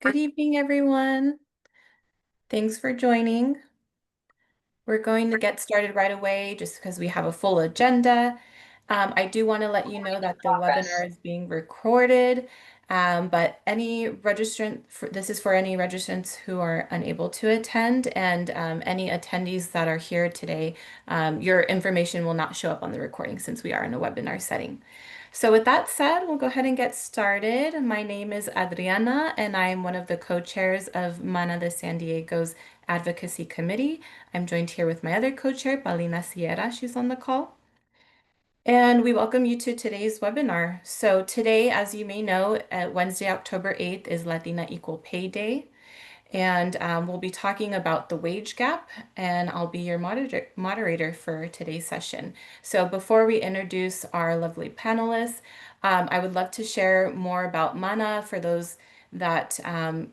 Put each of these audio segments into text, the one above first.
Good evening, everyone. Thanks for joining. We're going to get started right away just because we have a full agenda. I do want to let you know that the webinar is being recorded, but any registrant, this is for any registrants who are unable to attend, and any attendees that are here today, your information will not show up on the recording since we are in a webinar setting. So with that said, we'll go ahead and get started. My name is Adriana, and I'm one of the co-chairs of Mana de San Diego's Advocacy Committee. I'm joined here with my other co-chair, Paulina Sierra. She's on the call. And we welcome you to today's webinar. So today, as you may know, Wednesday, October 8th is Latina Equal Pay Day. And we'll be talking about the wage gap, and I'll be your moderator for today's session. So before we introduce our lovely panelists, I would love to share more about MANA for those that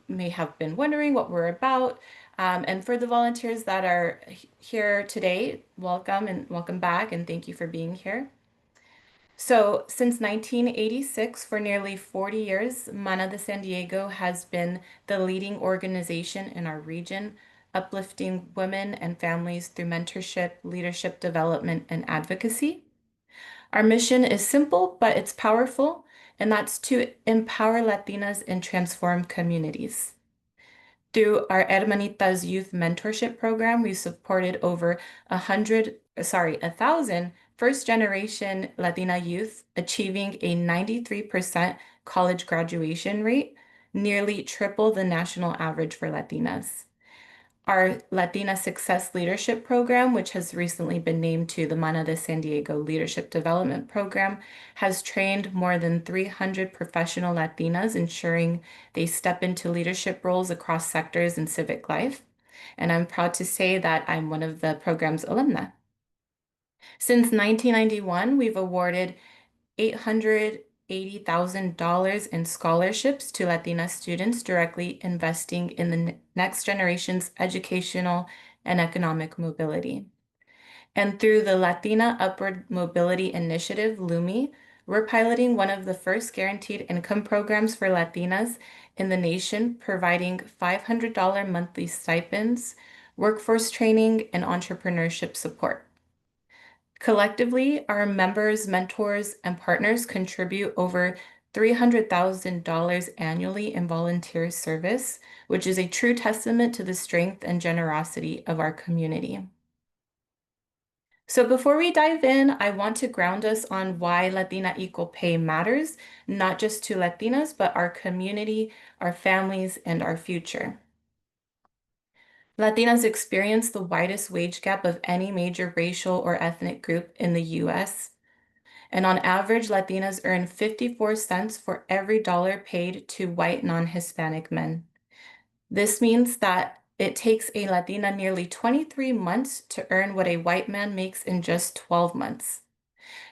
may have been wondering what we're about. And for the volunteers that are here today, welcome and welcome back, and thank you for being here. So, since 1986, for nearly 40 years, Mana de San Diego has been the leading organization in our region, uplifting women and families through mentorship, leadership development, and advocacy. Our mission is simple, but it's powerful, and that's to empower Latinas and transform communities. Through our Hermanitas Youth Mentorship Program, we supported over 1,000 first-generation Latina youth, achieving a 93% college graduation rate, nearly triple the national average for Latinas. Our Latina Success Leadership Program, which has recently been named to the Mana de San Diego Leadership Development Program, has trained more than 300 professional Latinas, ensuring they step into leadership roles across sectors in civic life. And I'm proud to say that I'm one of the program's alumna. Since 1991, we've awarded $880,000 in scholarships to Latina students, directly investing in the next generation's educational and economic mobility. And through the Latina Upward Mobility Initiative, LUMI, we're piloting one of the first guaranteed income programs for Latinas in the nation, providing $500 monthly stipends, workforce training, and entrepreneurship support. Collectively, our members, mentors, and partners contribute over $300,000 annually in volunteer service, which is a true testament to the strength and generosity of our community. So before we dive in, I want to ground us on why Latina Equal Pay matters, not just to Latinas, but our community, our families, and our future. Latinas experience the widest wage gap of any major racial or ethnic group in the US. And on average, Latinas earn 54 cents for every dollar paid to white non-Hispanic men. This means that it takes a Latina nearly 23 months to earn what a white man makes in just 12 months.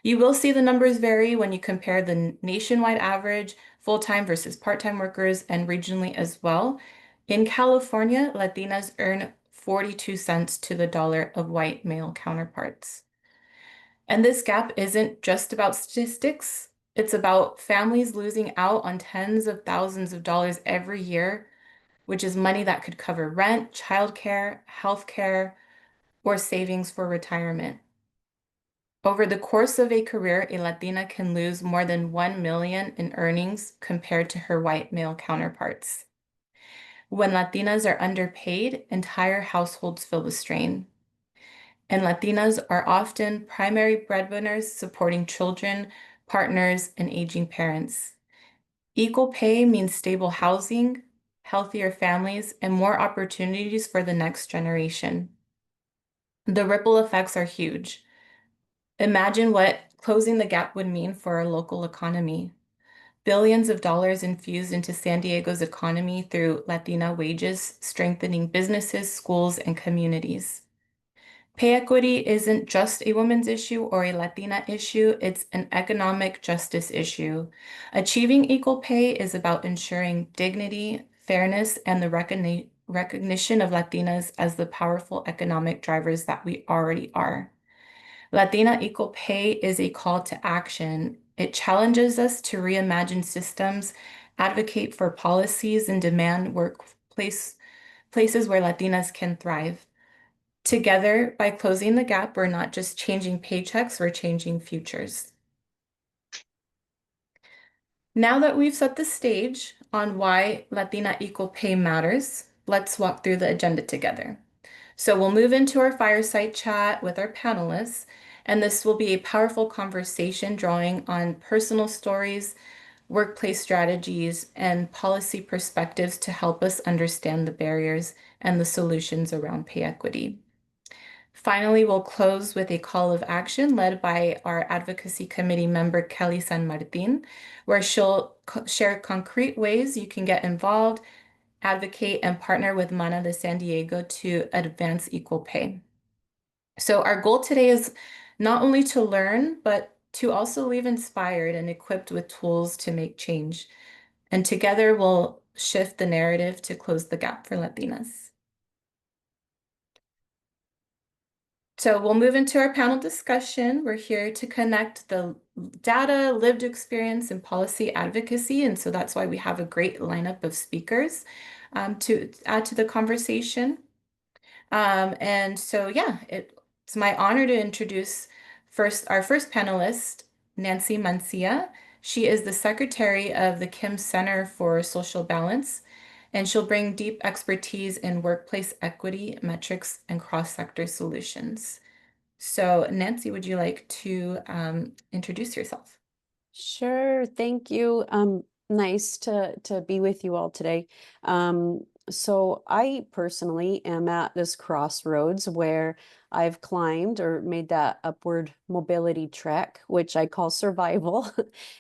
You will see the numbers vary when you compare the nationwide average, full-time versus part-time workers, and regionally as well. In California, Latinas earn 42 cents to the dollar of white male counterparts. And this gap isn't just about statistics. It's about families losing out on tens of thousands of dollars every year, which is money that could cover rent, childcare, healthcare, or savings for retirement. Over the course of a career, a Latina can lose more than 1 million in earnings compared to her white male counterparts. When Latinas are underpaid, entire households feel the strain. And Latinas are often primary breadwinners supporting children, partners, and aging parents. Equal pay means stable housing, healthier families, and more opportunities for the next generation. The ripple effects are huge. Imagine what closing the gap would mean for our local economy. Billions of dollars infused into San Diego's economy through Latina wages, strengthening businesses, schools, and communities. Pay equity isn't just a women's issue or a Latina issue, it's an economic justice issue. Achieving equal pay is about ensuring dignity, fairness, and the recognition of Latinas as the powerful economic drivers that we already are. Latina Equal Pay is a call to action. It challenges us to reimagine systems advocate for policies and demand places where Latinas can thrive. Together, by closing the gap, we're not just changing paychecks, we're changing futures. Now that we've set the stage on why Latina equal pay matters, let's walk through the agenda together. So we'll move into our fireside chat with our panelists, and this will be a powerful conversation drawing on personal stories, workplace strategies, and policy perspectives to help us understand the barriers and the solutions around pay equity. Finally, we'll close with a call of action led by our Advocacy Committee member, Kelly San Martin, where she'll share concrete ways you can get involved, advocate, and partner with Mana de San Diego to advance equal pay. So our goal today is not only to learn, but to also leave inspired and equipped with tools to make change. And together we'll shift the narrative to close the gap for Latinas. So we'll move into our panel discussion. We're here to connect the data, lived experience, and policy advocacy. And so that's why we have a great lineup of speakers to add to the conversation. It's my honor to introduce our first panelist, Nancy Mancia. She is the secretary of the Kim Center for Social Balance, and she'll bring deep expertise in workplace equity, metrics, and cross-sector solutions. So, Nancy, would you like to introduce yourself? Sure, thank you. Nice to be with you all today. So I personally am at this crossroads where I've climbed or made that upward mobility trek, which I call survival,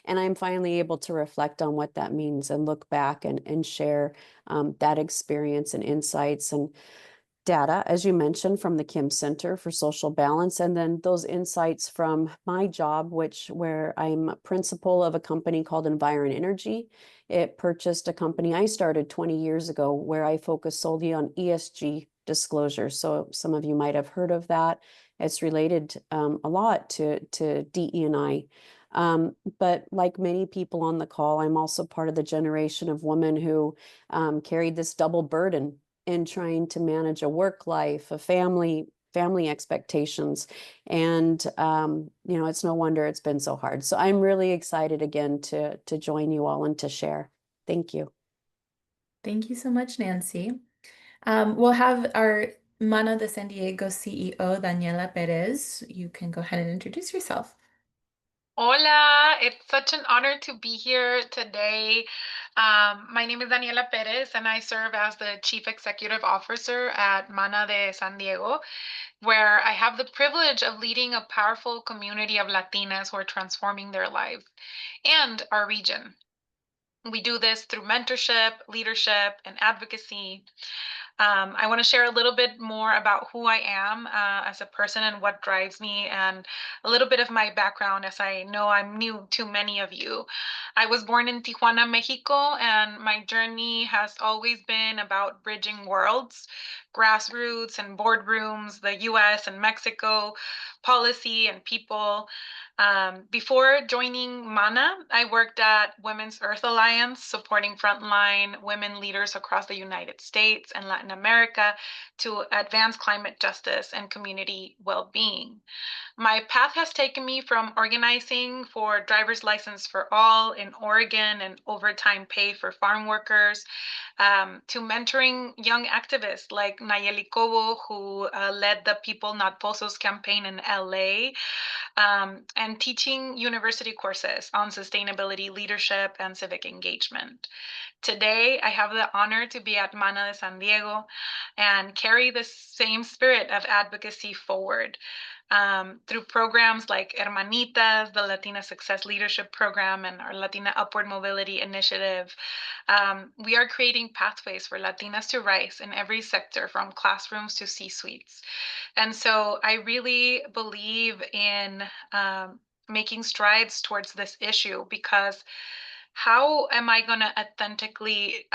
and I'm finally able to reflect on what that means and look back and share that experience and insights and data, as you mentioned, from the Kim Center for Social Balance, and then those insights from my job, where I'm principal of a company called Environ Energy. It purchased a company I started 20 years ago where I focus solely on ESG disclosure. So some of you might have heard of that. It's related a lot to DE&I. But like many people on the call, I'm also part of the generation of women who carried this double burden in trying to manage a work life, a family expectations. And, it's no wonder it's been so hard. So I'm really excited again to join you all and to share. Thank you. Thank you so much, Nancy. We'll have our Mana de San Diego CEO, Daniela Perez. You can go ahead and introduce yourself. Hola, it's such an honor to be here today. My name is Daniela Perez, and I serve as the Chief Executive Officer at Mana de San Diego, where I have the privilege of leading a powerful community of Latinas who are transforming their lives and our region. We do this through mentorship, leadership, and advocacy. I want to share a little bit more about who I am as a person and what drives me, and a little bit of my background, as I know I'm new to many of you. I was born in Tijuana, Mexico, and my journey has always been about bridging worlds, grassroots and boardrooms, the US and Mexico, policy and people. Before joining MANA, I worked at Women's Earth Alliance, supporting frontline women leaders across the United States and Latin America to advance climate justice and community well-being. My path has taken me from organizing for driver's license for all in Oregon and overtime pay for farm workers, to mentoring young activists like Nayeli Cobo, who led the People Not Pozos campaign in LA, and teaching university courses on sustainability, leadership, and civic engagement. Today, I have the honor to be at Mana de San Diego and carry the same spirit of advocacy forward. Through programs like Hermanitas, the Latina Success Leadership Program, and our Latina Upward Mobility Initiative, we are creating pathways for Latinas to rise in every sector, from classrooms to C-suites. And so I really believe in making strides towards this issue, because how am I going to authentically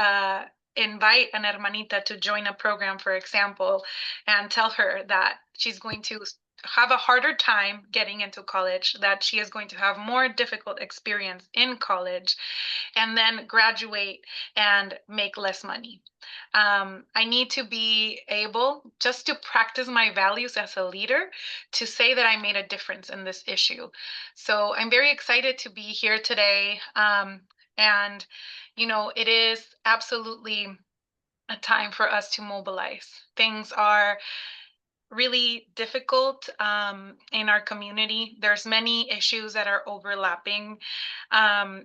invite an hermanita to join a program, for example, and tell her that she's going to have a harder time getting into college, that she is going to have more difficult experience in college, and then graduate and make less money. I need to be able just to practice my values as a leader to say that I made a difference in this issue. So I'm very excited to be here today. And, it is absolutely a time for us to mobilize. Things are really difficult in our community. There's many issues that are overlapping,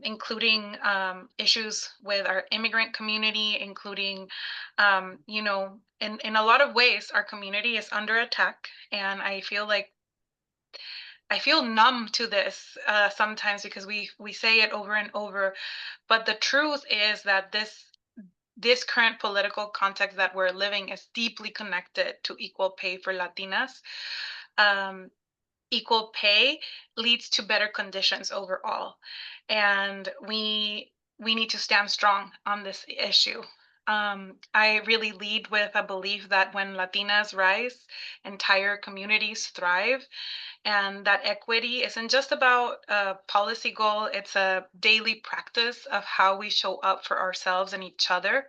including issues with our immigrant community, including, in a lot of ways, our community is under attack. And I feel numb to this sometimes because we say it over and over. But the truth is that this current political context that we're living is deeply connected to equal pay for Latinas. Um, Equal pay leads to better conditions overall, and we need to stand strong on this issue. I really lead with a belief that when Latinas rise, entire communities thrive, and that equity isn't just about a policy goal, it's a daily practice of how we show up for ourselves and each other.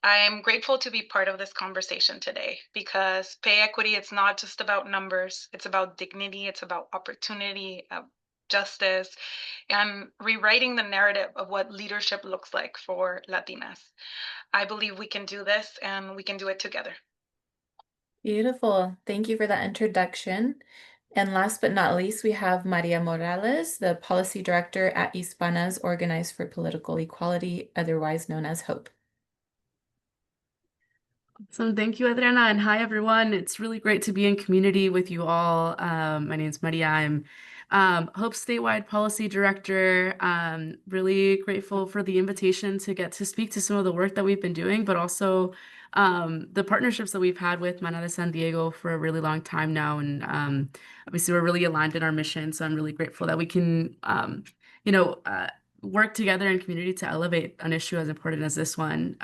I'm grateful to be part of this conversation today because pay equity, it's not just about numbers, it's about dignity, it's about opportunity, justice, and rewriting the narrative of what leadership looks like for Latinas. I believe we can do this and we can do it together. Beautiful. Thank you for that introduction. And last but not least, we have Maria Morales, the Policy Director at Hispanas Organized for Political Equality, otherwise known as HOPE. So thank you, Adriana, and hi, everyone. It's really great to be in community with you all. My name is Maria. I'm Hope Statewide Policy Director. Really grateful for the invitation to get to speak to some of the work that we've been doing, but also the partnerships that we've had with Mana de San Diego for a really long time now. And obviously, we're really aligned in our mission. So I'm really grateful that we can, you know, uh, work together in community to elevate an issue as important as this one.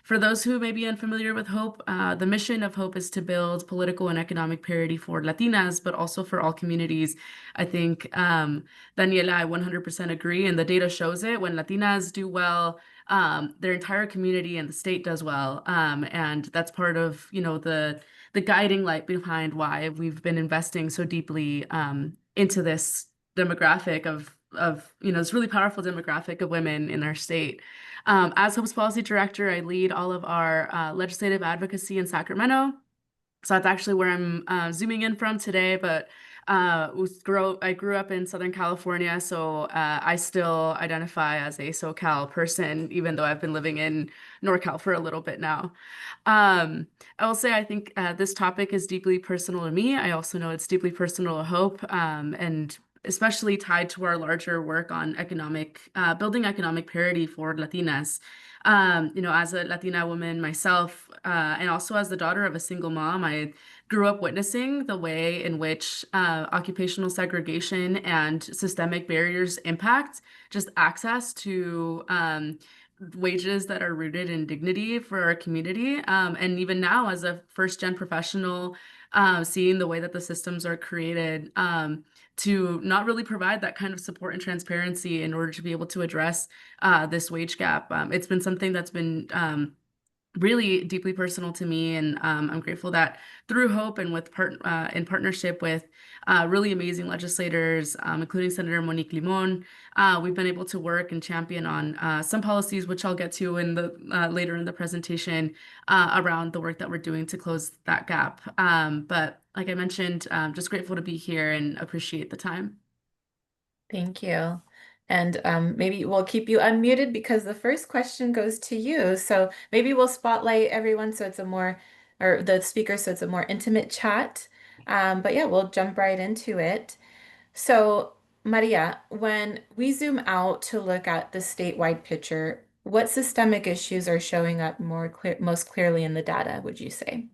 For those who may be unfamiliar with HOPE, the mission of HOPE is to build political and economic parity for Latinas, but also for all communities. I think, Daniela, I 100% agree, and the data shows it. When Latinas do well, their entire community and the state does well. And that's part of, the guiding light behind why we've been investing so deeply into this demographic of this really powerful demographic of women in our state. As Hope's Policy Director, I lead all of our legislative advocacy in Sacramento. So that's actually where I'm zooming in from today, but I grew up in Southern California, so I still identify as a SoCal person, even though I've been living in NorCal for a little bit now. I will say I think this topic is deeply personal to me. I also know it's deeply personal to Hope, and especially tied to our larger work on building economic parity for Latinas. As a Latina woman myself, and also as the daughter of a single mom, I grew up witnessing the way in which occupational segregation and systemic barriers impact just access to wages that are rooted in dignity for our community. And even now, as a first-gen professional, seeing the way that the systems are created to not really provide that kind of support and transparency in order to be able to address this wage gap. It's been something that's been really deeply personal to me, and I'm grateful that through Hope and in partnership with really amazing legislators, including Senator Monique Limon, we've been able to work and champion on some policies, which I'll get to in the later in the presentation, around the work that we're doing to close that gap. But like I mentioned, just grateful to be here and appreciate the time. Thank you. And maybe we'll keep you unmuted because the first question goes to you. So maybe we'll spotlight everyone so it's or the speaker so it's a more intimate chat. But yeah, we'll jump right into it. So Maria, when we zoom out to look at the statewide picture, what systemic issues are showing up most clearly in the data, would you say?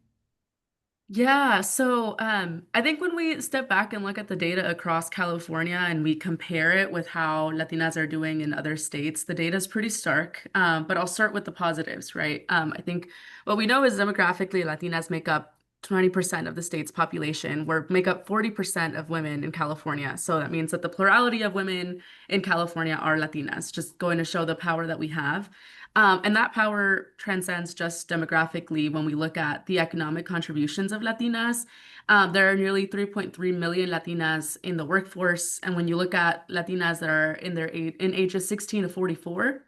Yeah, so I think when we step back and look at the data across California and we compare it with how Latinas are doing in other states, the data is pretty stark. But I'll start with the positives, right? I think what we know is demographically, Latinas make up 20% of the state's population, make up 40% of women in California. So that means that the plurality of women in California are Latinas, just going to show the power that we have. And that power transcends just demographically when we look at the economic contributions of Latinas. There are nearly 3.3 million Latinas in the workforce. And when you look at Latinas that are in ages 16 to 44,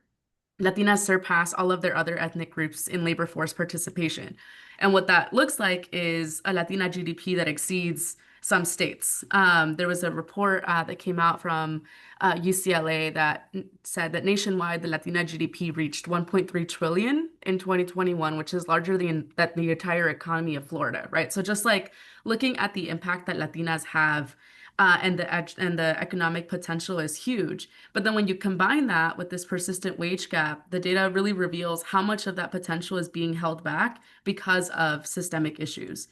Latinas surpass all of their other ethnic groups in labor force participation. And what that looks like is a Latina GDP that exceeds some states. There was a report that came out from UCLA that said that nationwide, the Latina GDP reached 1.3 trillion in 2021, which is larger than the entire economy of Florida, right? So just like looking at the impact that Latinas have and the economic potential is huge. But then when you combine that with this persistent wage gap, the data really reveals how much of that potential is being held back because of systemic issues.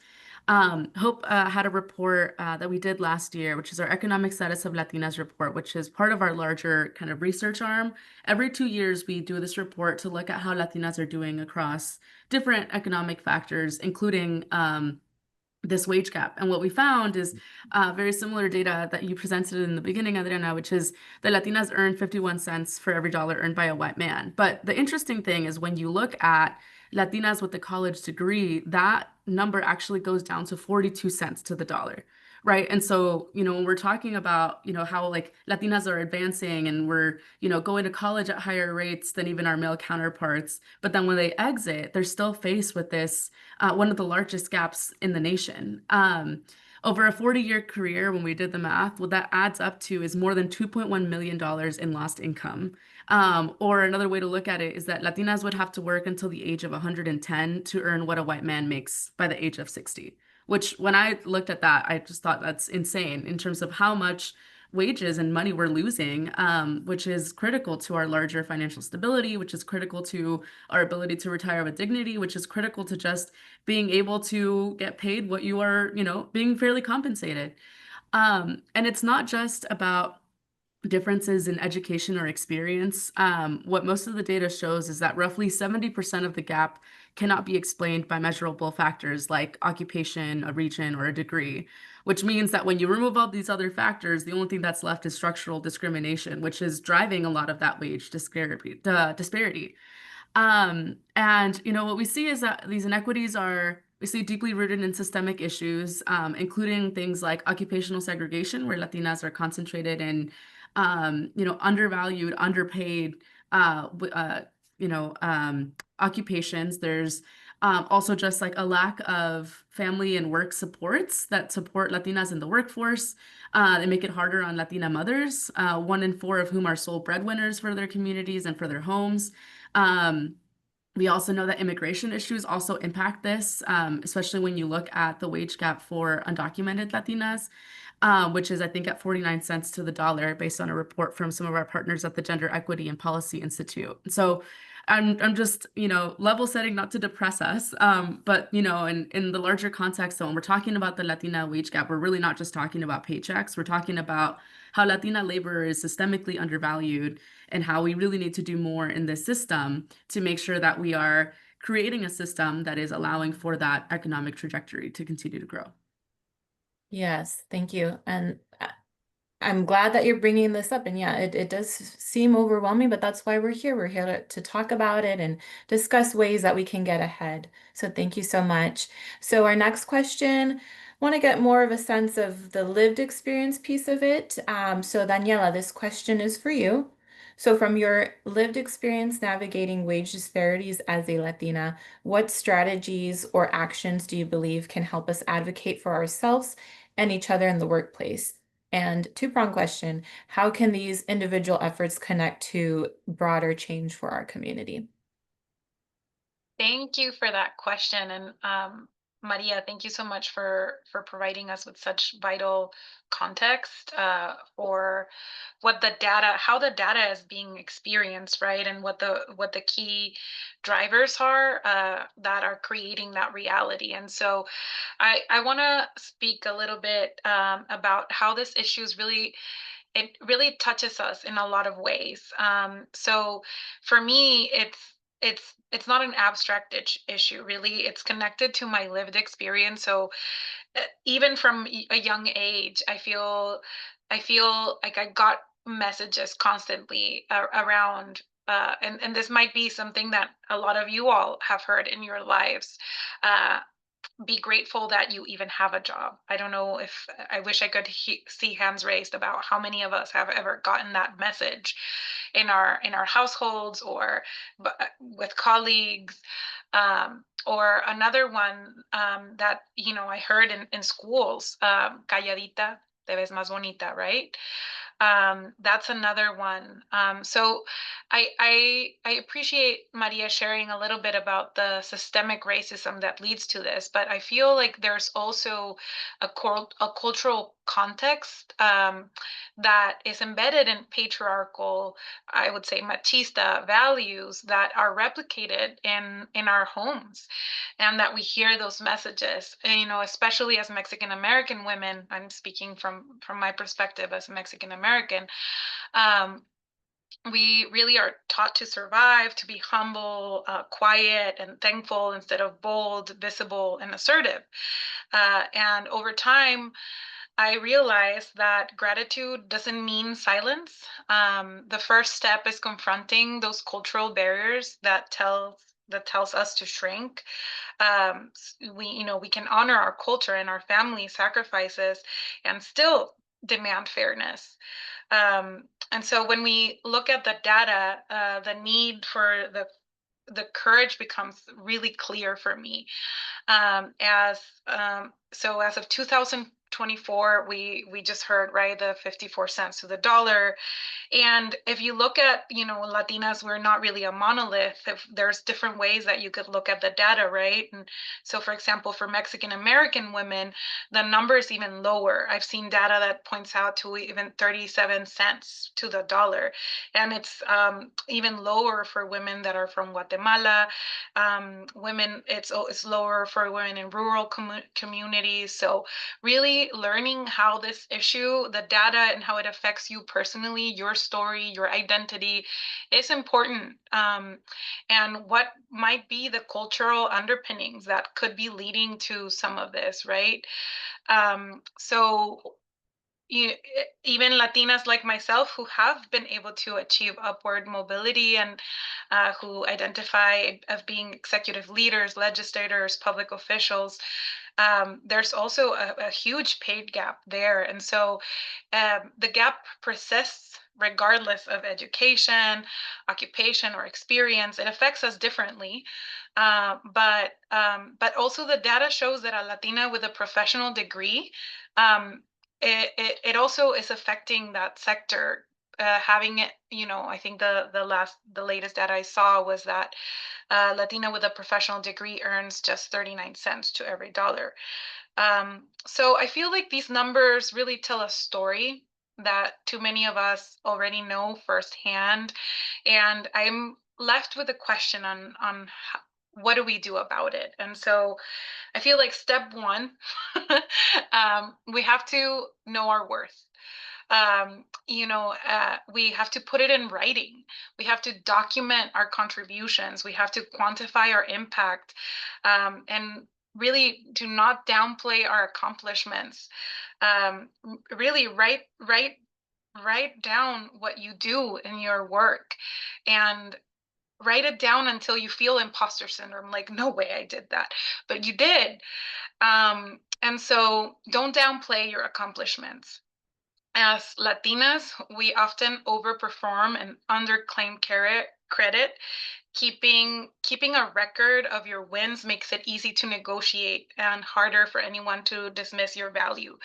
Hope had a report that we did last year, which is our Economic Status of Latinas report, which is part of our larger kind of research arm. Every 2 years, we do this report to look at how Latinas are doing across different economic factors, including this wage gap. And what we found is very similar data that you presented in the beginning, Adriana, which is that Latinas earn 51 cents for every dollar earned by a white man. But the interesting thing is when you look at Latinas with a college degree, that number actually goes down to 42 cents to the dollar. Right. And so, when we're talking about, how like Latinas are advancing and we're, going to college at higher rates than even our male counterparts, but then when they exit, they're still faced with this one of the largest gaps in the nation. Over a 40-year career, when we did the math, what that adds up to is more than $2.1 million in lost income. Or another way to look at it is that Latinas would have to work until the age of 110 to earn what a white man makes by the age of 60, which when I looked at that, I just thought that's insane in terms of how much wages and money we're losing, which is critical to our larger financial stability, which is critical to our ability to retire with dignity, which is critical to just being able to get paid what you are, being fairly compensated. And it's not just about differences in education or experience. What most of the data shows is that roughly 70% of the gap cannot be explained by measurable factors like occupation, a region, or a degree, which means that when you remove all these other factors, the only thing that's left is structural discrimination, which is driving a lot of that wage disparity. And what we see is that these inequities are we see deeply rooted in systemic issues, including things like occupational segregation, where Latinas are concentrated in, undervalued, underpaid, occupations. There's also just like a lack of family and work supports that support Latinas in the workforce. They make it harder on Latina mothers, 1 in 4 of whom are sole breadwinners for their communities and for their homes. We also know that immigration issues also impact this, especially when you look at the wage gap for undocumented Latinas, which is, I think, at 49 cents to the dollar based on a report from some of our partners at the Gender Equity and Policy Institute. So I'm just, level setting, not to depress us, but, in the larger context, so when we're talking about the Latina wage gap, we're really not just talking about paychecks. We're talking about how Latina labor is systemically undervalued and how we really need to do more in this system to make sure that we are creating a system that is allowing for that economic trajectory to continue to grow. Yes, thank you. And I'm glad that you're bringing this up. And yeah, it does seem overwhelming, but that's why we're here. We're here to talk about it and discuss ways that we can get ahead. So thank you so much. So our next question, want to get more of a sense of the lived experience piece of it. So Daniela, this question is for you. So from your lived experience navigating wage disparities as a Latina, what strategies or actions do you believe can help us advocate for ourselves and each other in the workplace? And two-pronged question, how can these individual efforts connect to broader change for our community? Thank you for that question. And Maria, thank you so much for providing us with such vital context for how the data is being experienced, right? And what the key drivers are that are creating that reality. And so I want to speak a little bit about how this issue is it really touches us in a lot of ways. So for me, it's not an abstract issue, really. It's connected to my lived experience. So even from a young age, I feel like I got messages constantly around, and this might be something that a lot of you all have heard in your lives. Uh, be grateful that you even have a job. I don't know if I wish I could see hands raised about how many of us have ever gotten that message in our households or with colleagues. Or another one that I heard in schools, calladita te ves más bonita, right? That's another one. So I appreciate Maria sharing a little bit about the systemic racism that leads to this, but I feel like there's also a cultural context that is embedded in patriarchal, I would say machista values that are replicated in our homes, and that we hear those messages. And, especially as Mexican American women, I'm speaking from my perspective as a Mexican American. We really are taught to survive, to be humble, quiet, and thankful instead of bold, visible, and assertive. And over time, I realized that gratitude doesn't mean silence. The first step is confronting those cultural barriers that tells us to shrink. We can honor our culture and our family sacrifices and still demand fairness. And so when we look at the data, the need for the courage becomes really clear for me. As of 2024, we just heard, right, the 54 cents to the dollar. And if you look at, Latinas, we're not really a monolith. If there's different ways that you could look at the data, right? And so, for example, for Mexican American women, the number is even lower. I've seen data that points out to even 37 cents to the dollar. And it's even lower for women that are from Guatemala. It's lower for women in rural communities. So really learning how this issue, the data, and how it affects you personally, your story, your identity, is important. And what might be the cultural underpinnings that could be leading to some of this, right? So even Latinas like myself who have been able to achieve upward mobility and who identify as being executive leaders, legislators, public officials, there's also a huge paid gap there. And so the gap persists regardless of education, occupation, or experience. It affects us differently. But also the data shows that a Latina with a professional degree, it also is affecting that sector. Having it, I think the latest data I saw was that Latina with a professional degree earns just 39 cents to every dollar. So I feel like these numbers really tell a story that too many of us already know firsthand. And I'm left with a question on what do we do about it? And so I feel like step one, we have to know our worth. We have to put it in writing. We have to document our contributions. We have to quantify our impact, and really do not downplay our accomplishments. Really write down what you do in your work, and write it down until you feel imposter syndrome, like, no way I did that, but you did. And so don't downplay your accomplishments. As Latinas, we often overperform and underclaim credit. Keeping a record of your wins makes it easy to negotiate and harder for anyone to dismiss your value.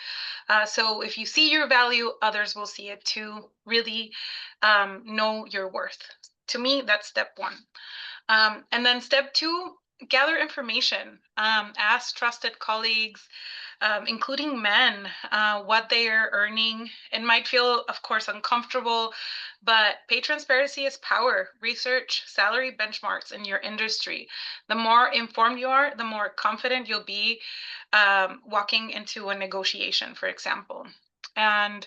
So if you see your value, others will see it too. Really know your worth. To me, that's step one. And then step two, gather information. Ask trusted colleagues, including men, what they are earning. It might feel, of course, uncomfortable, but pay transparency is power. Research salary benchmarks in your industry. The more informed you are, the more confident you'll be walking into a negotiation, for example. And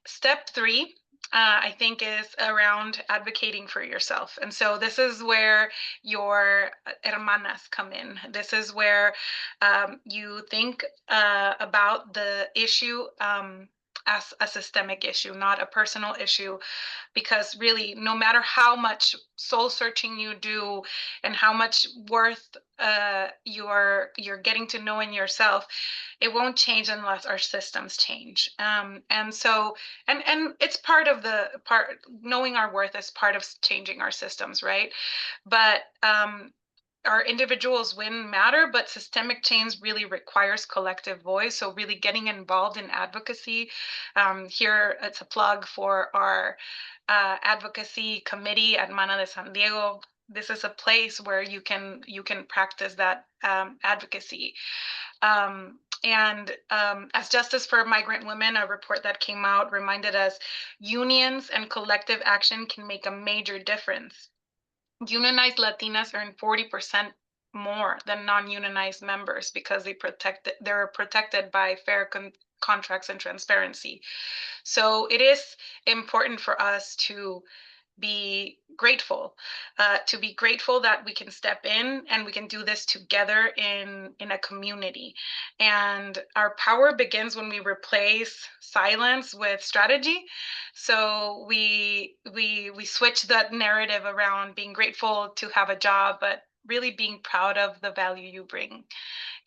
step three, I think, is around advocating for yourself. And so this is where your hermanas come in. This is where you think about the issue as a systemic issue, not a personal issue, because really, no matter how much soul searching you do and how much worth you're getting to know in yourself, it won't change unless our systems change. And so, and it's part of the part, knowing our worth is part of changing our systems, right? But our individuals win matter, but systemic change really requires collective voice. So really getting involved in advocacy. Here, it's a plug for our advocacy committee at Mana de San Diego. This is a place where you can practice that advocacy. And as Justice for Migrant Women, a report that came out reminded us, unions and collective action can make a major difference. Unionized Latinas earn 40% more than non-unionized members because they're protected by fair contracts and transparency. So it is important for us be grateful, to be grateful that we can step in and we can do this together in a community. And our power begins when we replace silence with strategy. So we switch that narrative around being grateful to have a job, but really being proud of the value you bring,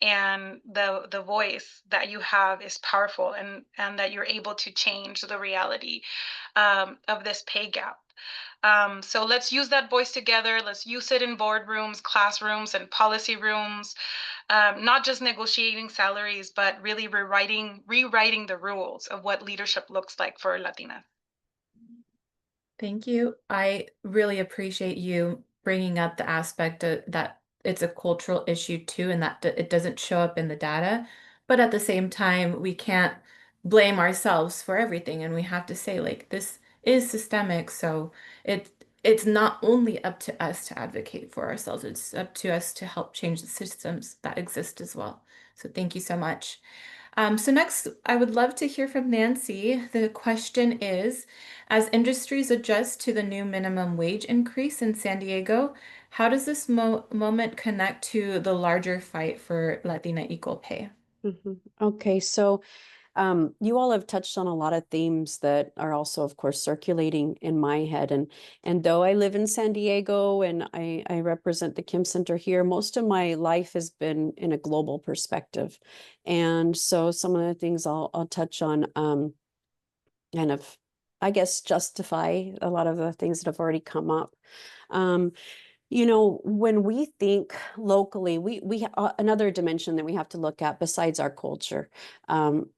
and the voice that you have is powerful, and that you're able to change the reality of this pay gap. So let's use that voice together. Let's use it in boardrooms, classrooms, and policy rooms, not just negotiating salaries, but really rewriting the rules of what leadership looks like for Latinas. Thank you. I really appreciate you bringing up the aspect that it's a cultural issue too, and that it doesn't show up in the data. But at the same time, we can't blame ourselves for everything, and we have to say, like, this is systemic, so it's not only up to us to advocate for ourselves, it's up to us to help change the systems that exist as well. So thank you so much. So next, I would love to hear from Nancy. The question is, as industries adjust to the new minimum wage increase in San Diego, how does this moment connect to the larger fight for Latina equal pay? Okay, so you all have touched on a lot of themes that are also, of course, circulating in my head. And though I live in San Diego and I represent the Kim Center here, most of my life has been in a global perspective. And so some of the things I'll touch on kind of, I guess, justify a lot of the things that have already come up. You know, when we think locally, we another dimension that we have to look at besides our culture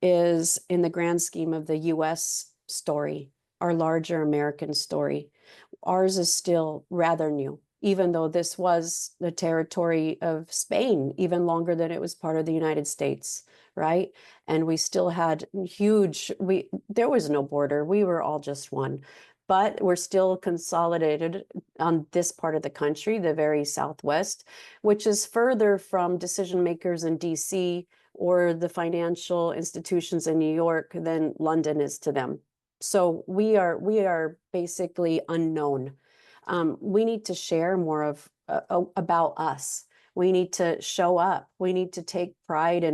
is in the grand scheme of the U.S. story, our larger American story. Ours is still rather new, even though this was the territory of Spain, even longer than it was part of the United States, right? And we still had there was no border. We were all just one. But we're still consolidated on this part of the country, the very Southwest, which is further from decision makers in DC or the financial institutions in New York than London is to them. So we are basically unknown. We need to share more of about us. We need to show up. We need to take pride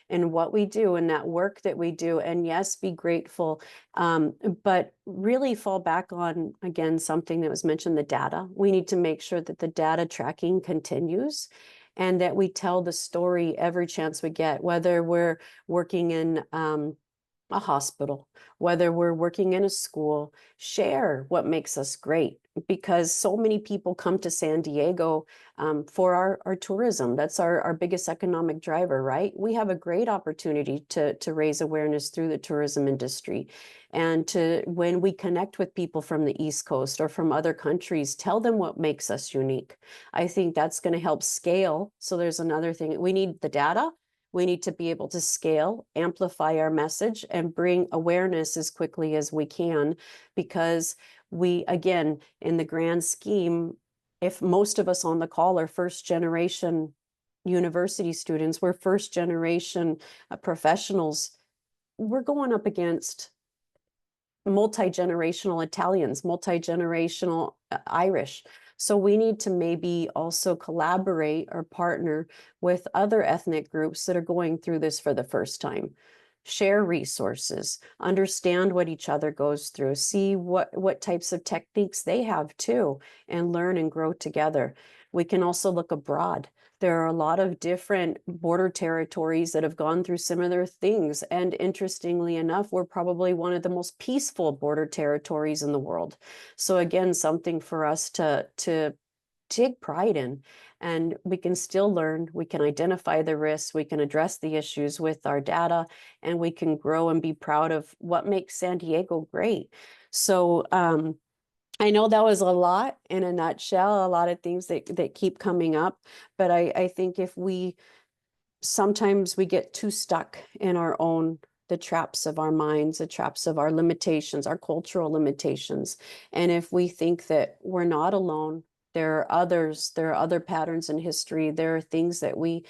in what we do and that work that we do. And yes, be grateful, but really fall back on, again, something that was mentioned, the data. We need to make sure that the data tracking continues and that we tell the story every chance we get, whether we're working in a hospital, whether we're working in a school, share what makes us great, because so many people come to San Diego for our tourism. That's our biggest economic driver, right? We have a great opportunity to raise awareness through the tourism industry. And when we connect with people from the East Coast or from other countries, tell them what makes us unique. I think that's going to help scale. So there's another thing. We need the data. We need to be able to scale, amplify our message, and bring awareness as quickly as we can, because we, again, in the grand scheme, if most of us on the call are first generation university students, we're first generation professionals, we're going up against multi-generational Italians, multi-generational Irish. So we need to maybe also collaborate or partner with other ethnic groups that are going through this for the first time. Share resources, understand what each other goes through, see what types of techniques they have too, and learn and grow together. We can also look abroad. There are a lot of different border territories that have gone through similar things. And interestingly enough, we're probably one of the most peaceful border territories in the world. So again, something for us to take pride in. And we can still learn, we can identify the risks, we can address the issues with our data, and we can grow and be proud of what makes San Diego great. So I know that was a lot in a nutshell, a lot of things that keep coming up, but I think if we sometimes we get too stuck in our own the traps of our minds, the traps of our limitations, our cultural limitations. And if we think that we're not alone, there are others, there are other patterns in history, there are things that we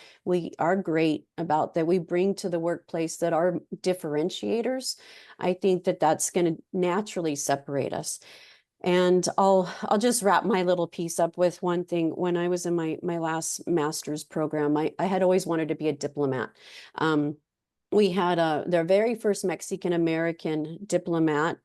are great about that we bring to the workplace that are differentiators, I think that that's going to naturally separate us. And I'll just wrap my little piece up with one thing. When I was in my last master's program, I had always wanted to be a diplomat. We had their very first Mexican American diplomat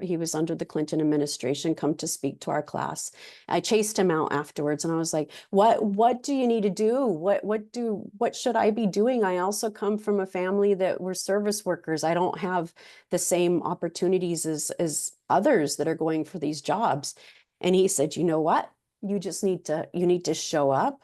he was under the Clinton administration come to speak to our class. I chased him out afterwards and I was like, what do you need to do? What should I be doing? I also come from a family that were service workers. I don't have the same opportunities as others that are going for these jobs. And he said, you know what? You need to show up.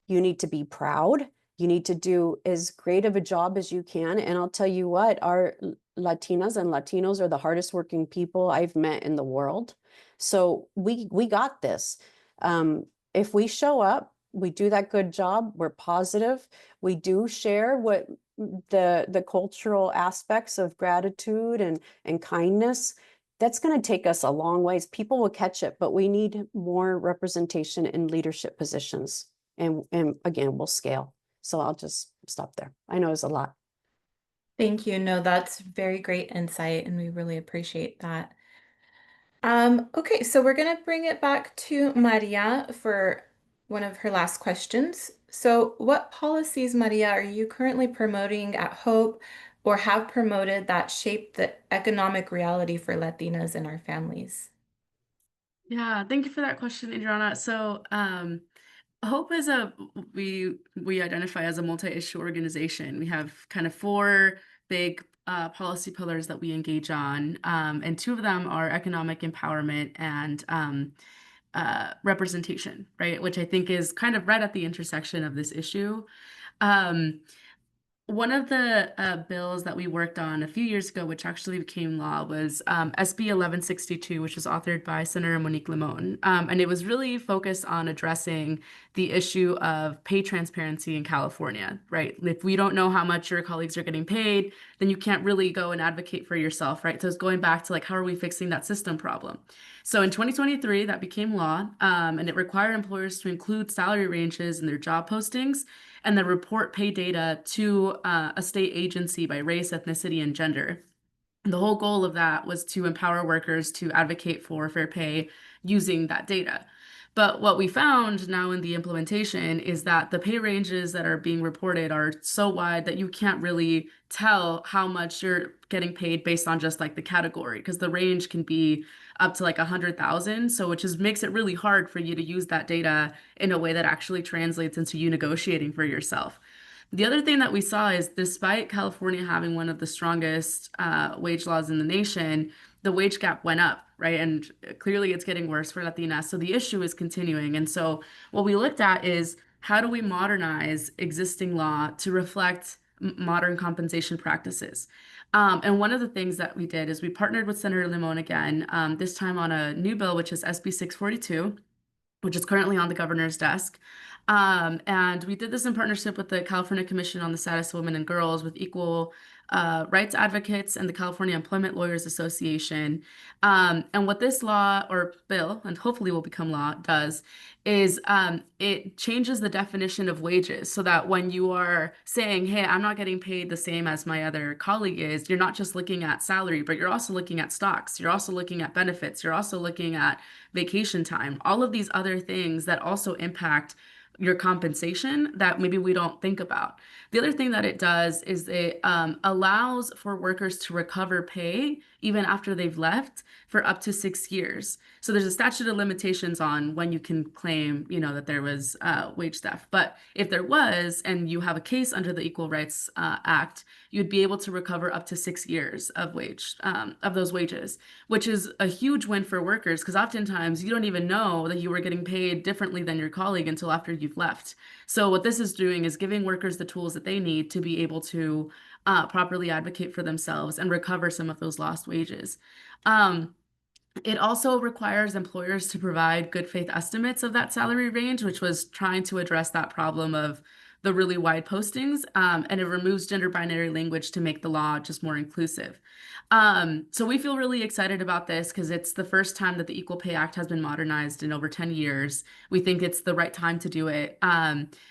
You need to be proud. You need to do as great of a job as you can. And I'll tell you what, our Latinas and Latinos are the hardest working people I've met in the world. So we got this. If we show up, we do that good job, we're positive, we do share what the cultural aspects of gratitude and kindness, that's going to take us a long ways. People will catch it, but we need more representation in leadership positions. And again, we'll scale. So I'll just stop there. I know it's a lot. Thank you. No, that's very great insight, and we really appreciate that. Okay, so we're gonna bring it back to Maria for one of her last questions. So, what policies, Maria, are you currently promoting at Hope or have promoted that shape the economic reality for Latinas and our families? Yeah, thank you for that question, Adriana. So, Hope is we identify as a multi-issue organization. We have kind of four big policy pillars that we engage on, and two of them are economic empowerment and representation, right? Which I think is kind of right at the intersection of this issue. Um, One of the bills that we worked on a few years ago, which actually became law, was SB 1162, which was authored by Senator Monique Limon. And it was really focused on addressing the issue of pay transparency in California, right? If we don't know how much your colleagues are getting paid, then you can't really go and advocate for yourself, right? So it's going back to like, how are we fixing that system problem? So in 2023, that became law, and it required employers to include salary ranges in their job postings and then report pay data to a state agency by race, ethnicity, and gender. The whole goal of that was to empower workers to advocate for fair pay using that data. But what we found now in the implementation is that the pay ranges that are being reported are so wide that you can't really tell how much you're getting paid based on just like the category, because the range can be up to like 100,000. So which just makes it really hard for you to use that data in a way that actually translates into you negotiating for yourself. The other thing that we saw is despite California having one of the strongest wage laws in the nation, the wage gap went up, right? And clearly it's getting worse for Latinas. So the issue is continuing. And so what we looked at is how do we modernize existing law to reflect modern compensation practices? And one of the things that we did is we partnered with Senator Limon again, this time on a new bill, which is SB 642, which is currently on the governor's desk. And we did this in partnership with the California Commission on the Status of Women and Girls with equal rights advocates and the California Employment Lawyers Association. And what this law or bill, and hopefully will become law, does is it changes the definition of wages so that when you are saying, hey, I'm not getting paid the same as my other colleague is, you're not just looking at salary, but you're also looking at stocks. You're also looking at benefits. You're also looking at vacation time, all of these other things that also impact your compensation that maybe we don't think about. The other thing that it does is it allows for workers to recover pay even after they've left for up to 6 years. So there's a statute of limitations on when you can claim, that there was wage theft. But if there was, and you have a case under the Equal Rights Act, you'd be able to recover up to 6 years of of those wages, which is a huge win for workers because oftentimes you don't even know that you were getting paid differently than your colleague until after you've left. So what this is doing is giving workers the tools that they need to be able to properly advocate for themselves and recover some of those lost wages. It also requires employers to provide good faith estimates of that salary range, which was trying to address that problem of the really wide postings, and it removes gender binary language to make the law just more inclusive. So we feel really excited about this because it's the first time that the Equal Pay Act has been modernized in over 10 years. We think it's the right time to do it.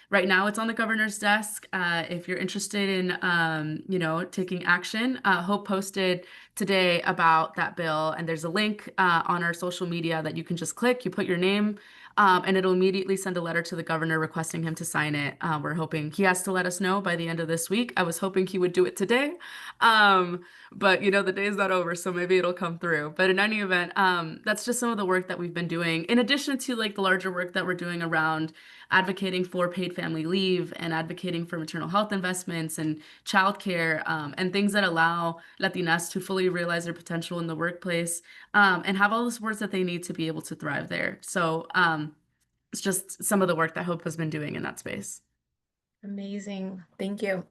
Right now, it's on the governor's desk. If you're interested in, taking action, Hope posted today about that bill, and there's a link on our social media that you can just click. You put your name, and it'll immediately send a letter to the governor requesting him to sign it. We're hoping he has to let us know by the end of this week. I was hoping he would do it today, but the day's not over, so maybe it'll come through. But in any event, that's just some of the work that we've been doing, in addition to like the larger work that we're doing around advocating for paid family leave and advocating for maternal health investments and childcare, and things that allow Latinas to fully realize their potential in the workplace, and have all the supports that they need to be able to thrive there. So it's just some of the work that Hope has been doing in that space. Amazing. Thank you.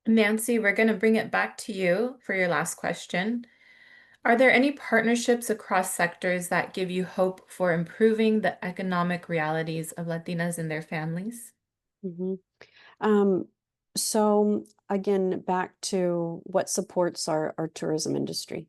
Nancy, we're going to bring it back to you for your last question. Are there any partnerships across sectors that give you hope for improving the economic realities of Latinas and their families? Mm-hmm. So again, back to what supports our tourism industry.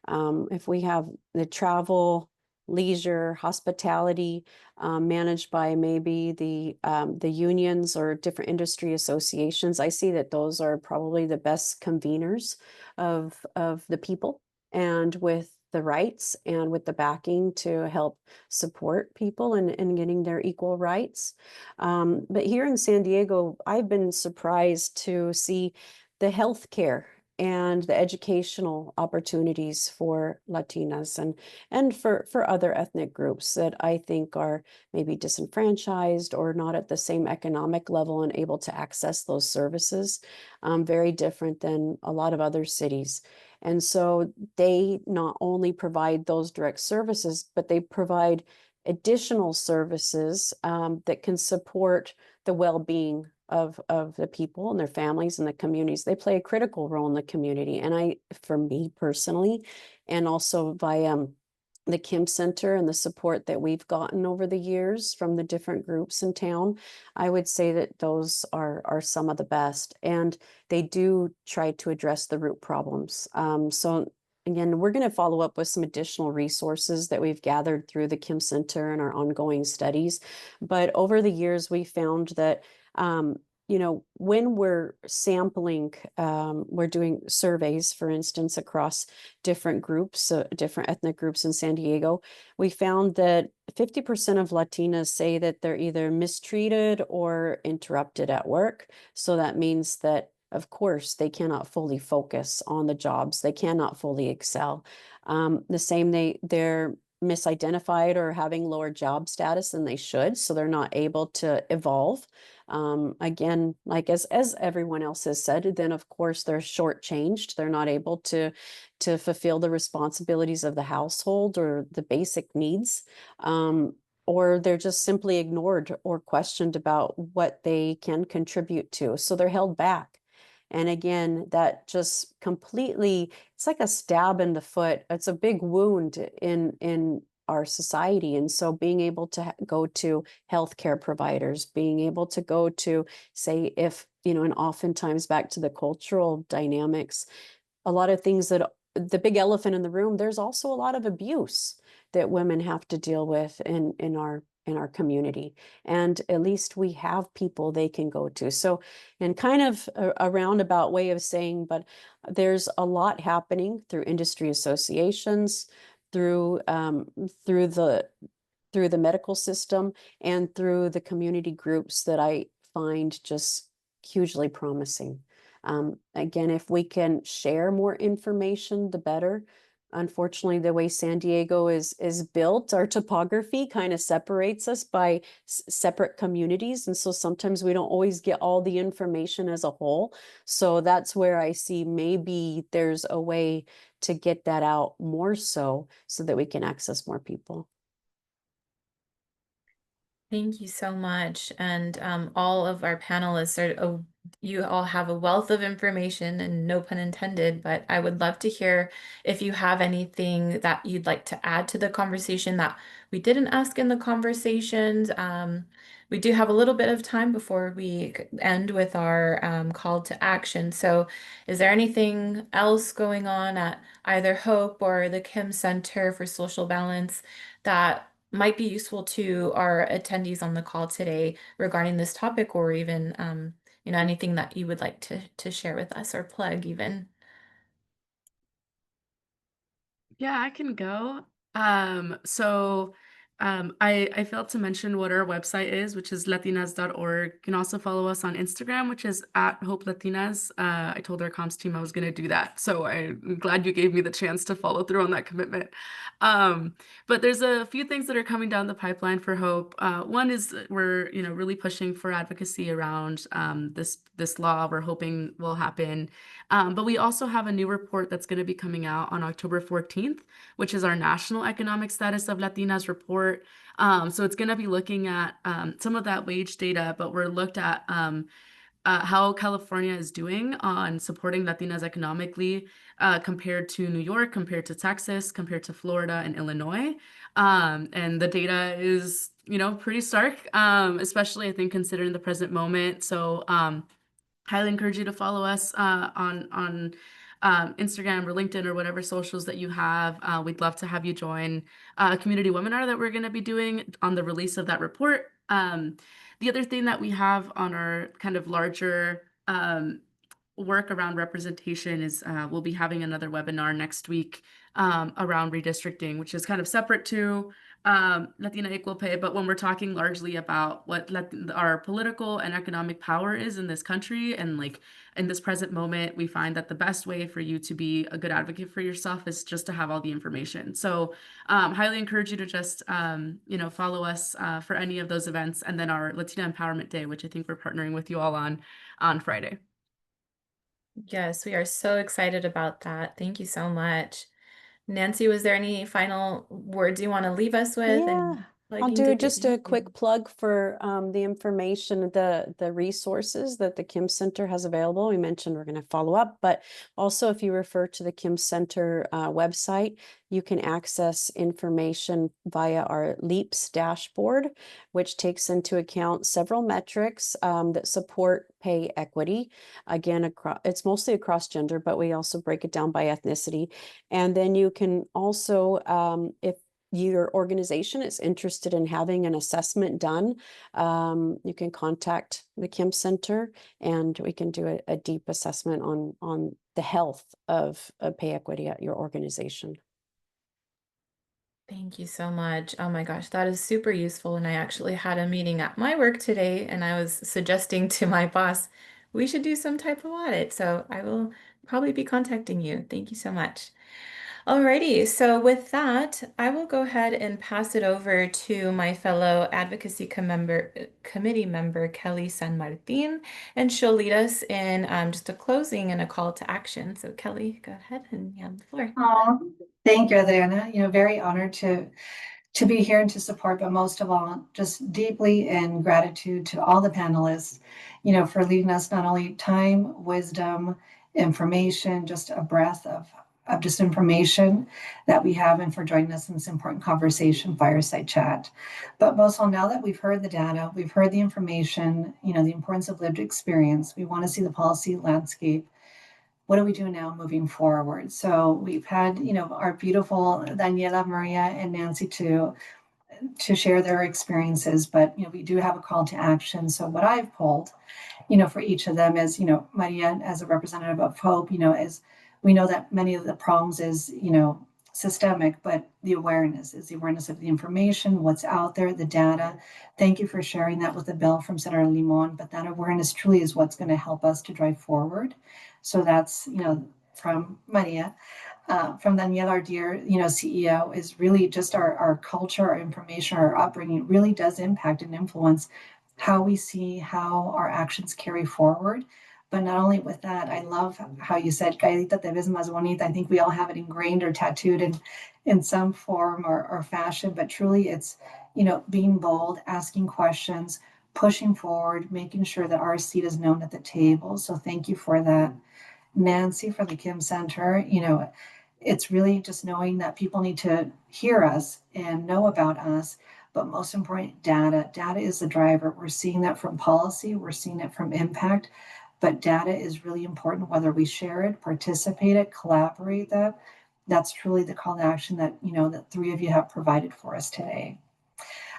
If we have the travel, leisure, hospitality, managed by maybe the unions or different industry associations, I see that those are probably the best conveners of the people, and with the rights and with the backing to help support people in getting their equal rights. But here in San Diego, I've been surprised to see the healthcare and the educational opportunities for Latinas and for other ethnic groups that I think are maybe disenfranchised or not at the same economic level and able to access those services, very different than a lot of other cities. And so they not only provide those direct services, but they provide additional services that can support the well-being of the people and their families and the communities. They play a critical role in the community. And for me personally, and also via the Kim Center and the support that we've gotten over the years from the different groups in town, I would say that those are some of the best. And they do try to address the root problems. So again, we're going to follow up with some additional resources that we've gathered through the Kim Center and our ongoing studies. But over the years, we found that when we're sampling, we're doing surveys, for instance, across different groups, different ethnic groups in San Diego, we found that 50% of Latinas say that they're either mistreated or interrupted at work. So that means that, of course, they cannot fully focus on the jobs. They cannot fully excel. The same, they're misidentified or having lower job status than they should, so they're not able to evolve. Again, like as everyone else has said, then of course they're shortchanged. They're not able to fulfill the responsibilities of the household or the basic needs. Or they're just simply ignored or questioned about what they can contribute to. So they're held back. And again, that just completely, it's like a stab in the foot. It's a big wound in our society. And so being able to go to healthcare providers, being able to go to, say, if, and oftentimes back to the cultural dynamics, a lot of things that the big elephant in the room, there's also a lot of abuse that women have to deal with in our community. And at least we have people they can go to. So, and kind of a roundabout way of saying, but there's a lot happening through industry associations, through through the through the medical system, and through the community groups that I find just hugely promising. Again, if we can share more information, the better. Unfortunately, the way San Diego is built, our topography kind of separates us by separate communities. And so sometimes we don't always get all the information as a whole. So that's where I see maybe there's a way to get that out more so that we can access more people. Thank you so much. And all of our panelists you all have a wealth of information, and no pun intended, but I would love to hear if you have anything that you'd like to add to the conversation that we didn't ask in the conversations. We do have a little bit of time before we end with our call to action. So is there anything else going on at either Hope or the Kim Center for Social Balance that might be useful to our attendees on the call today regarding this topic, or even anything that you would like to share with us or plug even? Yeah, I can go. I failed to mention what our website is, which is latinas.org. You can also follow us on Instagram, which is at Hope Latinas. I told our comms team I was going to do that, so I'm glad you gave me the chance to follow through on that commitment. But there's a few things that are coming down the pipeline for Hope. One is we're really pushing for advocacy around this law. We're hoping will happen. But we also have a new report that's going to be coming out on October 14th, which is our National Economic Status of Latinas report. So it's going to be looking at some of that wage data, but we're looked at how California is doing on supporting Latinas economically compared to New York, compared to Texas, compared to Florida and Illinois. And the data is, pretty stark, especially I think considering the present moment. So highly encourage you to follow us on Instagram or LinkedIn or whatever socials that you have. We'd love to have you join a community webinar that we're going to be doing on the release of that report. The other thing that we have on our kind of larger work around representation is we'll be having another webinar next week around redistricting, which is kind of separate to Latina Equal Pay, but when we're talking largely about what our political and economic power is in this country, and like in this present moment, we find that the best way for you to be a good advocate for yourself is just to have all the information. So highly encourage you to just follow us for any of those events, and then our Latina Empowerment Day, which I think we're partnering with you all on Friday. Yes, we are so excited about that. Thank you so much. Nancy, was there any final words you want to leave us with? Yeah, And I'll plugging do to just a quick plug for the information, the resources that the Kim Center has available. We mentioned we're going to follow up, but also if you refer to the Kim Center website, you can access information via our LEAPS dashboard, which takes into account several metrics that support pay equity. Again, it's mostly across gender, but we also break it down by ethnicity. And then you can also, if your organization is interested in having an assessment done, you can contact the Kim Center and we can do a deep assessment on the health of pay equity at your organization. Thank you so much. Oh my gosh, that is super useful. And I actually had a meeting at my work today, and I was suggesting to my boss, we should do some type of audit. So I will probably be contacting you. Thank you so much. Alrighty, so with that, I will go ahead and pass it over to my fellow advocacy committee member, Kelly San Martin, and she'll lead us in just a closing and a call to action. So Kelly, go ahead and you have the floor. Oh, thank you, Adriana. Very honored to be here and to support, but most of all, just deeply in gratitude to all the panelists, for leading us not only time, wisdom, information, just a breath of of just information that we have and for joining us in this important conversation, fireside chat. But most of all, now that we've heard the data, we've heard the information, the importance of lived experience, we want to see the policy landscape. What do we do now moving forward? So we've had, our beautiful Daniela, Maria, and Nancy to share their experiences, but we do have a call to action. So what I've pulled, for each of them is, Maria, as a representative of Hope, is we know that many of the problems is, systemic, but the awareness is the awareness of the information, what's out there, the data. Thank you for sharing that with the bill from Senator Limon, but that awareness truly is what's going to help us to drive forward. So that's, from Maria. From Danielle, our dear, CEO, is really just our culture, our information, our upbringing really does impact and influence how we see how our actions carry forward. But not only with that, I love how you said, Caidita te ves más bonita. I think we all have it ingrained or tattooed in some form or fashion, but truly it's, being bold, asking questions, pushing forward, making sure that our seat is known at the table. So thank you for that. Nancy from the Kim Center, it's really just knowing that people need to hear us and know about us, but most important, data. Data is the driver. We're seeing that from policy, we're seeing it from impact, but data is really important, whether we share it, participate it, collaborate that. That's truly the call to action that, that three of you have provided for us today.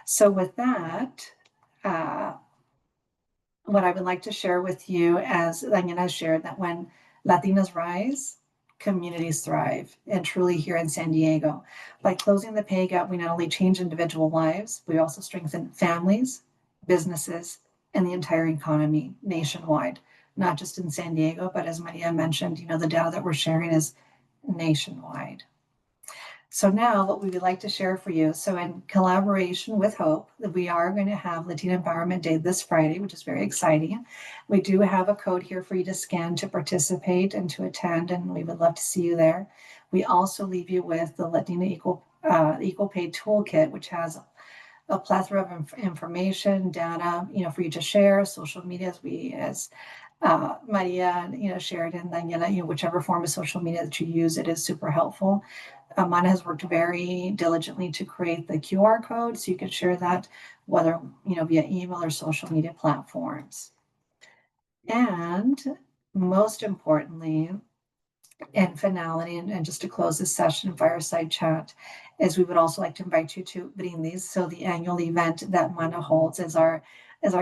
So with that, what I would like to share with you, as Daniela shared, that when Latinas rise, communities thrive, and truly here in San Diego. By closing the pay gap, we not only change individual lives, we also strengthen families, businesses, and the entire economy nationwide, not just in San Diego, but as Maria mentioned, the data that we're sharing is nationwide. So now what we would like to share for you, so in collaboration with Hope, that we are going to have Latina Empowerment Day this Friday, which is very exciting. We do have a code here for you to scan to participate and to attend, and we would love to see you there. We also leave you with the Latina Equal Pay Toolkit, which has a plethora of information, data, for you to share, social media as Maria, shared, and Daniela, whichever form of social media that you use, it is super helpful. Mana has worked very diligently to create the QR code so you can share that, whether via email or social media platforms. And most importantly, and finality, and just to close this session, fireside chat, is we would also like to invite you to Brindis. So the annual event that Mana holds is our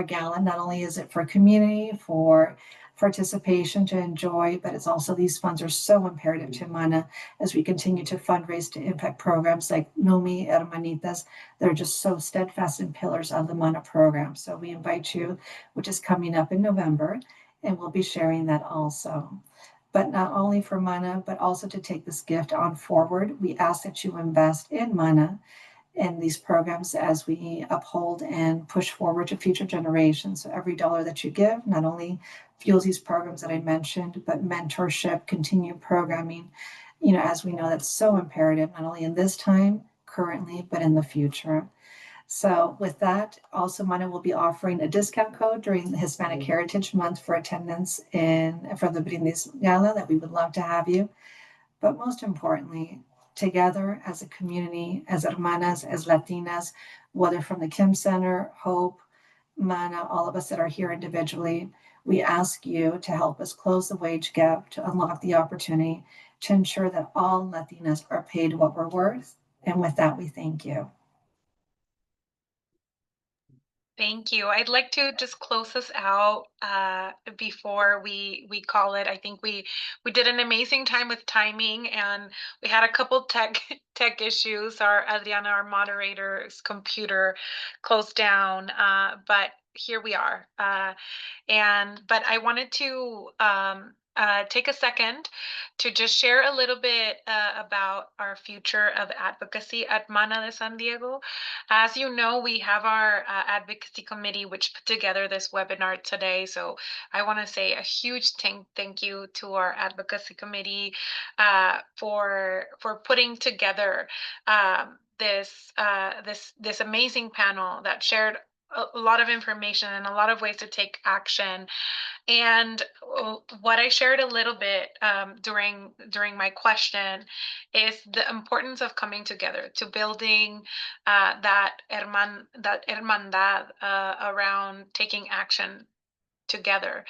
gala. Not only is it for community, for participation to enjoy, but it's also these funds are so imperative to Mana as we continue to fundraise to impact programs like Numi Hermanitas. They're just so steadfast and pillars of the Mana program. So we invite you, which is coming up in November, and we'll be sharing that also. But not only for Mana, but also to take this gift on forward. We ask that you invest in Mana in these programs as we uphold and push forward to future generations. So every dollar that you give not only fuels these programs that I mentioned, but mentorship, continued programming, as we know that's so imperative, not only in this time, currently, but in the future. So with that, also Mana will be offering a discount code during the Hispanic Heritage Month for attendance for the Brindis Gala that we would love to have you. But most importantly, together as a community, as hermanas, as Latinas, whether from the Kim Center, Hope, Mana, all of us that are here individually, we ask you to help us close the wage gap, to unlock the opportunity, to ensure that all Latinas are paid what we're worth. And with that, we thank you. Thank you. I'd like to just close this out before we call it. I think we did an amazing time with timing, and we had a couple tech issues. Our Adriana, our moderator's computer closed down, but here we are. But I wanted to take a second to just share a little bit about our future of advocacy at Mana de San Diego. As you know, we have our advocacy committee, which put together this webinar today. So I want to say a huge thank you to our advocacy committee for putting together this amazing panel that shared a lot of information and a lot of ways to take action. And what I shared a little bit during my question is the importance of coming together to building that hermandad around taking action together.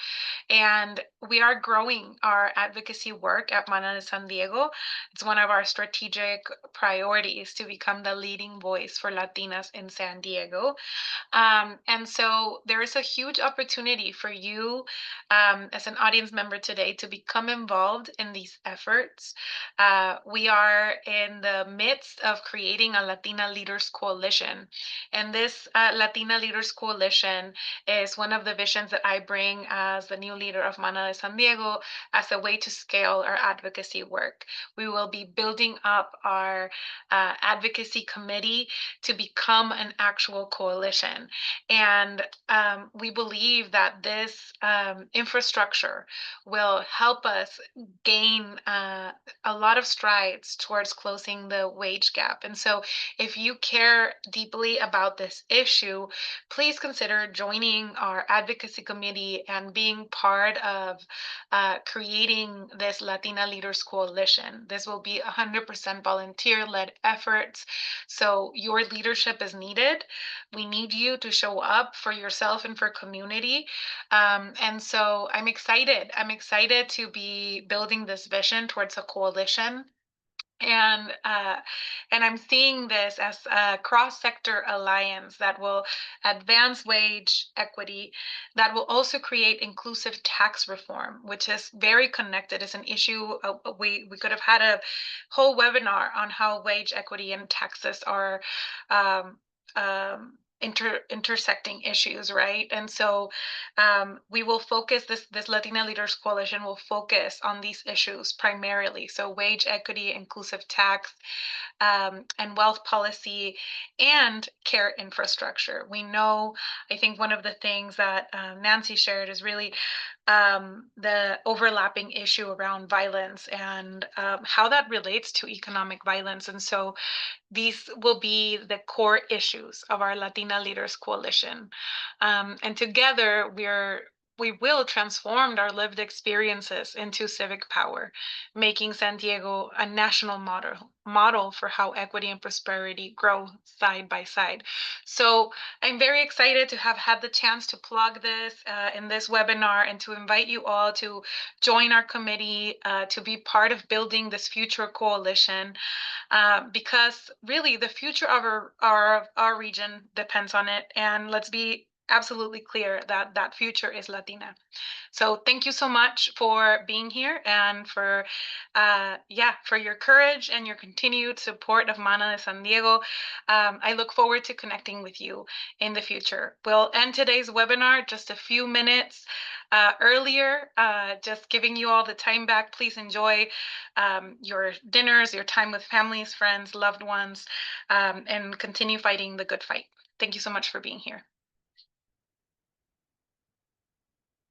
And we are growing our advocacy work at Mana de San Diego. It's one of our strategic priorities to become the leading voice for Latinas in San Diego. And so there is a huge opportunity for you as an audience member today to become involved in these efforts. We are in the midst of creating a Latina Leaders Coalition. And this Latina Leaders Coalition is one of the visions that I bring as the new leader of Mana de San Diego as a way to scale our advocacy work. We will be building up our advocacy committee to become an actual coalition. And we believe that this infrastructure will help us gain a lot of strides towards closing the wage gap. And so if you care deeply about this issue, please consider joining our advocacy committee and being part of creating this Latina Leaders Coalition. This will be 100% volunteer-led efforts. So your leadership is needed. We need you to show up for yourself and for community. And so I'm excited. I'm excited to be building this vision towards a coalition. And I'm seeing this as a cross-sector alliance that will advance wage equity, that will also create inclusive tax reform, which is very connected. It's an issue. We could have had a whole webinar on how wage equity and taxes are um, intersecting issues, right? And so we will focus, this Latina Leaders Coalition will focus on these issues primarily. So wage equity, inclusive tax, and wealth policy, and care infrastructure. We know, I think one of the things that Nancy shared is really the overlapping issue around violence and how that relates to economic violence. And so these will be the core issues of our Latina Leaders Coalition. And together we will transform our lived experiences into civic power, making San Diego a national model for how equity and prosperity grow side by side. So I'm very excited to have had the chance to plug this in this webinar and to invite you all to join our committee, to be part of building this future coalition, because really the future of our region depends on it. And let's be absolutely clear that that future is Latina. So thank you so much for being here and for your courage and your continued support of Mana de San Diego. I look forward to connecting with you in the future. We'll end today's webinar just a few minutes earlier, just giving you all the time back. Please enjoy your dinners, your time with families, friends, loved ones, and continue fighting the good fight. Thank you so much for being here.